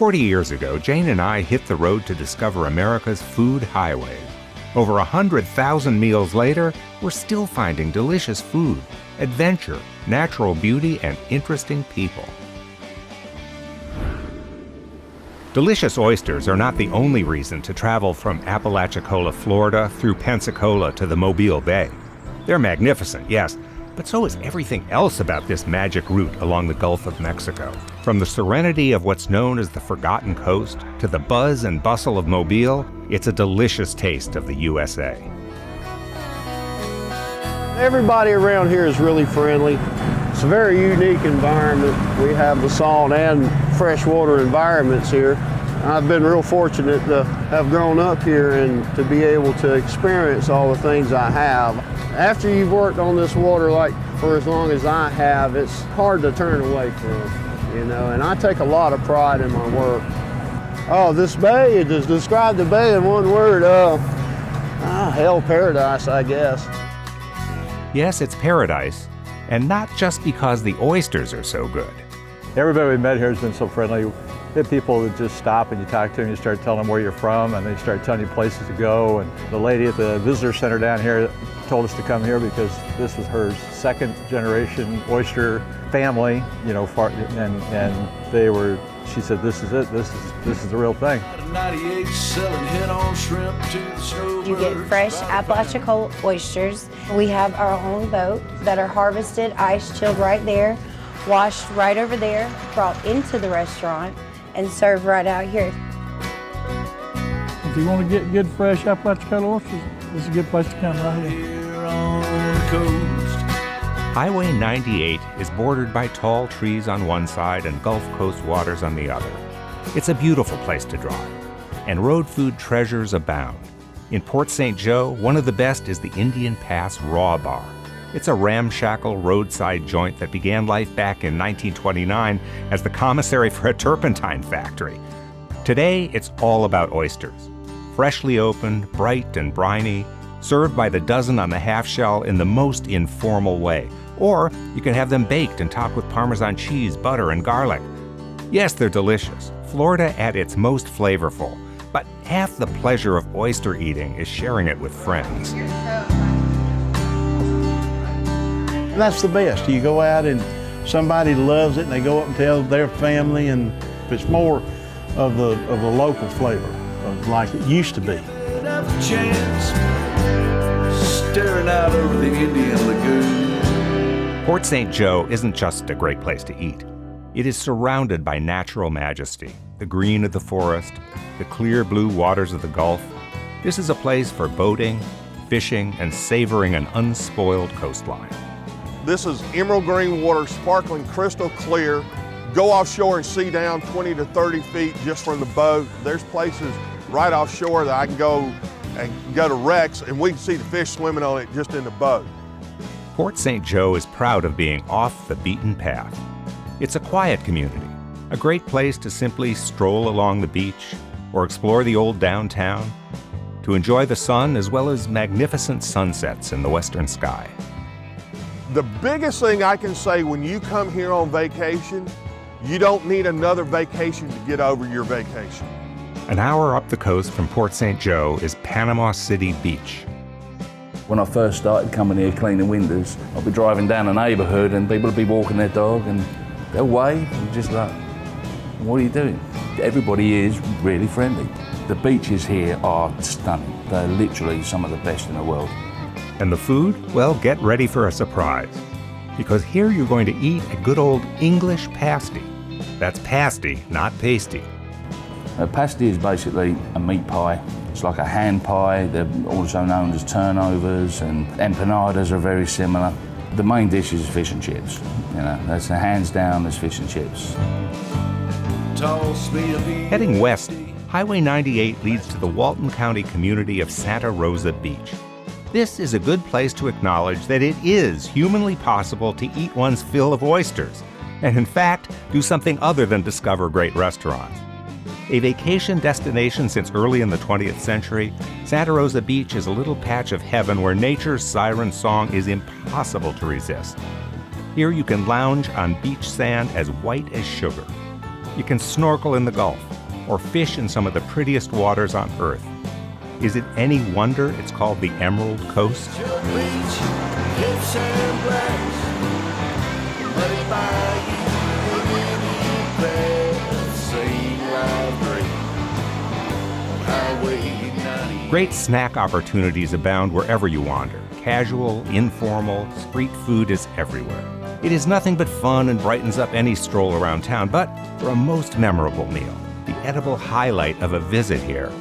40 years ago, Jane and I hit the road to discover America's food highway. Over 100,000 meals later, we're still finding delicious food, adventure, natural beauty, and interesting people. Delicious oysters are not the only reason to travel from Appalachicola, Florida, through Pensacola to the Mobile Bay. They're magnificent, yes, but so is everything else about this magic route along the Gulf of Mexico. From the serenity of what's known as the Forgotten Coast to the buzz and bustle of Mobile, it's a delicious taste of the USA. Everybody around here is really friendly. It's a very unique environment. We have the salt and freshwater environments here. I've been real fortunate to have grown up here and to be able to experience all the things I have. After you've worked on this water like for as long as I have, it's hard to turn away from, you know, and I take a lot of pride in my work. Oh, this bay, just describe the bay in one word, hell paradise, I guess. Yes, it's paradise, and not just because the oysters are so good. Everybody we met here has been so friendly. We have people that just stop and you talk to them, you start telling them where you're from, and they start telling you places to go. And the lady at the visitor center down here told us to come here because this was her second generation oyster family, you know, and they were, she said, this is it, this is the real thing. You get fresh Appalachicola oysters. We have our own boat that are harvested, ice chilled right there, washed right over there, brought into the restaurant, and served right out here. If you want to get good fresh Appalachicola oysters, this is a good place to come right here. Highway 98 is bordered by tall trees on one side and Gulf Coast waters on the other. It's a beautiful place to drive, and road food treasures abound. In Port St. Joe, one of the best is the Indian Pass Raw Bar. It's a ramshackle roadside joint that began life back in 1929 as the commissary for a turpentine factory. Today, it's all about oysters. Freshly opened, bright and briny, served by the dozen on the half shell in the most informal way. Or you can have them baked and topped with Parmesan cheese, butter, and garlic. Yes, they're delicious. Florida at its most flavorful. But half the pleasure of oyster eating is sharing it with friends. That's the best. You go out and somebody loves it and they go up and tell their family, and it's more of the local flavor of like it used to be. Staring out over the Indian Lagoon. Port St. Joe isn't just a great place to eat. It is surrounded by natural majesty, the green of the forest, the clear blue waters of the Gulf. This is a place for boating, fishing, and savoring an unspoiled coastline. This is emerald green water, sparkling crystal clear. Go offshore and see down 20 to 30 feet just from the boat. There's places right offshore that I can go to wrecks and we can see the fish swimming on it just in the boat. Port St. Joe is proud of being off the beaten path. It's a quiet community, a great place to simply stroll along the beach or explore the old downtown, to enjoy the sun as well as magnificent sunsets in the western sky. The biggest thing I can say when you come here on vacation, you don't need another vacation to get over your vacation. An hour up the coast from Port St. Joe is Panama City Beach. When I first started coming here cleaning windows, I'd be driving down a neighbourhood and people would be walking their dog and they'll wave and just like, what are you doing? Everybody is really friendly. The beaches here are stunning. They're literally some of the best in the world. And the food? Well, get ready for a surprise. Because here you're going to eat a good old English pasty. That's pasty, not pasty. A pasty is basically a meat pie. It's like a hand pie. They're also known as turnovers, and empanadas are very similar. The main dish is fish and chips. You know, that's the hands down as fish and chips. Heading west, Highway 98 leads to the Walton County community of Santa Rosa Beach. This is a good place to acknowledge that it is humanly possible to eat one's fill of oysters, and in fact, do something other than discover great restaurants. A vacation destination since early in the 20th century, Santa Rosa Beach is a little patch of heaven where nature's siren song is impossible to resist. Here you can lounge on beach sand as white as sugar. You can snorkel in the Gulf or fish in some of the prettiest waters on Earth. Is it any wonder it's called the Emerald Coast? Great snack opportunities abound wherever you wander. Casual, informal, street food is everywhere. It is nothing but fun and brightens up any stroll around town, but for a most memorable meal, the edible highlight of a visit here,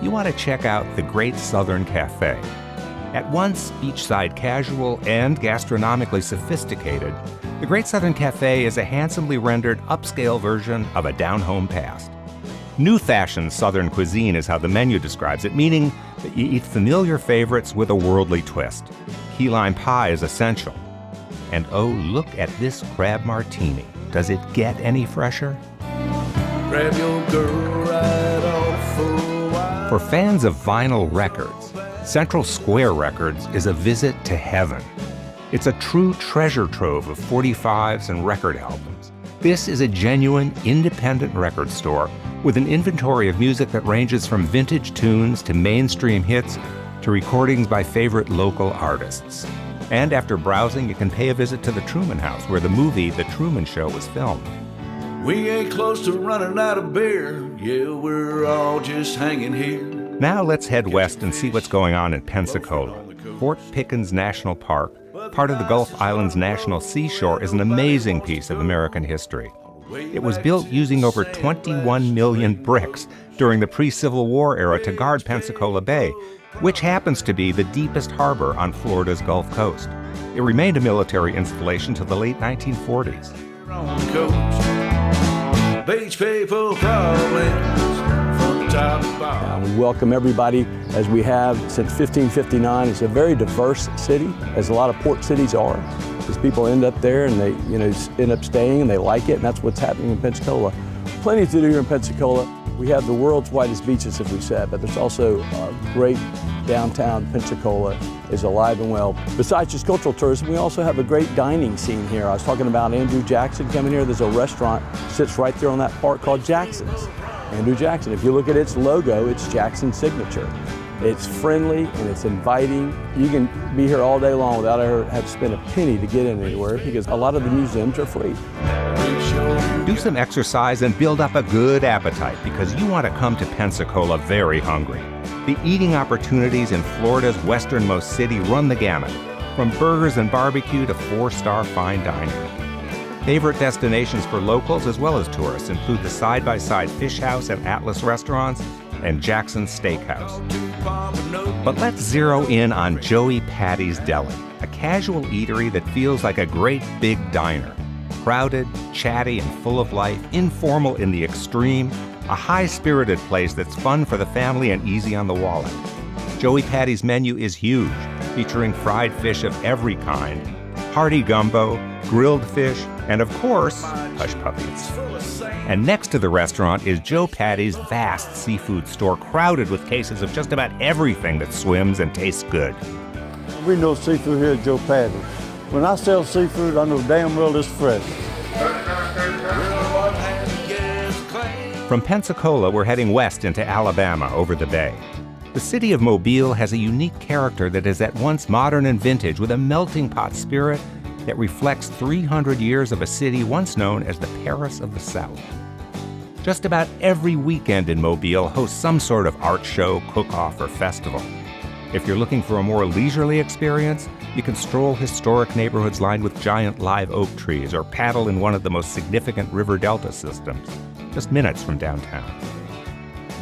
you want to check out the Great Southern Cafe. At once beachside casual and gastronomically sophisticated, the Great Southern Cafe is a handsomely rendered upscale version of a down-home past. New-fashioned Southern cuisine is how the menu describes it, meaning that you eat familiar favorites with a worldly twist. Key lime pie is essential. And oh, look at this crab martini. Does it get any fresher? Grab your girl right off for a while. For fans of vinyl records, Central Square Records is a visit to heaven. It's a true treasure trove of 45s and record albums. This is a genuine, independent record store with an inventory of music that ranges from vintage tunes to mainstream hits to recordings by favorite local artists. And after browsing, you can pay a visit to the Truman House, where the movie The Truman Show was filmed. We ain't close to running out of beer. Yeah, we're all just hanging here. Now let's head west and see what's going on in Pensacola. Fort Pickens National Park, part of the Gulf Islands National Seashore, is an amazing piece of American history. It was built using over 21 million bricks during the pre-Civil War era to guard Pensacola Bay, which happens to be the deepest harbor on Florida's Gulf Coast. It remained a military installation till the late 1940s. Beach people problems from top to bottom. We welcome everybody as we have since 1559. It's a very diverse city, as a lot of port cities are. Because people end up there and they end up staying and they like it, and that's what's happening in Pensacola. Plenty to do here in Pensacola. We have the world's widest beaches, as we said, but there's also a great downtown. Pensacola is alive and well. Besides just cultural tourism, we also have a great dining scene here. I was talking about Andrew Jackson coming here. There's a restaurant that sits right there on that park called Jackson's. Andrew Jackson. If you look at its logo, it's Jackson's signature. It's friendly and it's inviting. You can be here all day long without ever having to spend a penny to get in anywhere, because a lot of the museums are free. Do some exercise and build up a good appetite, because you want to come to Pensacola very hungry. The eating opportunities in Florida's westernmost city run the gamut, from burgers and barbecue to 4-star fine dining. Favorite destinations for locals as well as tourists include the side-by-side Fish House and Atlas restaurants and Jackson's Steakhouse. But let's zero in on Joey Patty's Deli, a casual eatery that feels like a great big diner. Crowded, chatty, and full of life, informal in the extreme, a high-spirited place that's fun for the family and easy on the wallet. Joey Patty's menu is huge, featuring fried fish of every kind, hearty gumbo, grilled fish, and of course, hush puppies. And next to the restaurant is Joe Patty's vast seafood store, crowded with cases of just about everything that swims and tastes good. We know seafood here at Joe Patty's. When I sell seafood, I know damn well it's fresh. From Pensacola, we're heading west into Alabama over the bay. The city of Mobile has a unique character that is at once modern and vintage, with a melting pot spirit that reflects 300 years of a city once known as the Paris of the South. Just about every weekend in Mobile hosts some sort of art show, cook-off, or festival. If you're looking for a more leisurely experience, you can stroll historic neighborhoods lined with giant live oak trees or paddle in one of the most significant river delta systems, just minutes from downtown.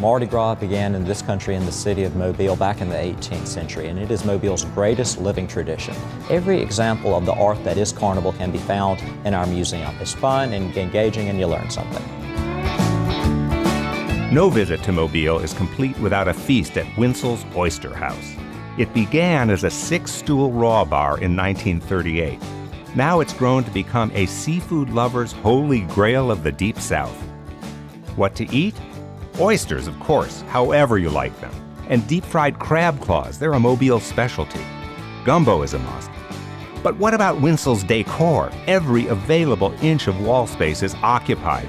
Mardi Gras began in this country in the city of Mobile back in the 18th century, and it is Mobile's greatest living tradition. Every example of the art that is Carnival can be found in our museum. It's fun and engaging, and you learn something. No visit to Mobile is complete without a feast at Winsel's Oyster House. It began as a 6-stool raw bar in 1938. Now it's grown to become a seafood lover's holy grail of the Deep South. What to eat? Oysters, of course, however you like them. And deep-fried crab claws, they're a Mobile specialty. Gumbo is a must. But what about Winsel's decor? Every available inch of wall space is occupied.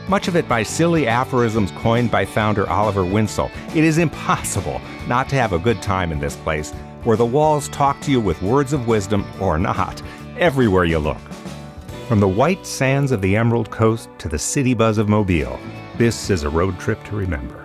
much of it by silly aphorisms coined by founder Oliver Winslow. It is impossible not to have a good time in this place, where the walls talk to you with words of wisdom or not, everywhere you look. From the white sands of the Emerald Coast to the city buzz of Mobile, this is a road trip to remember.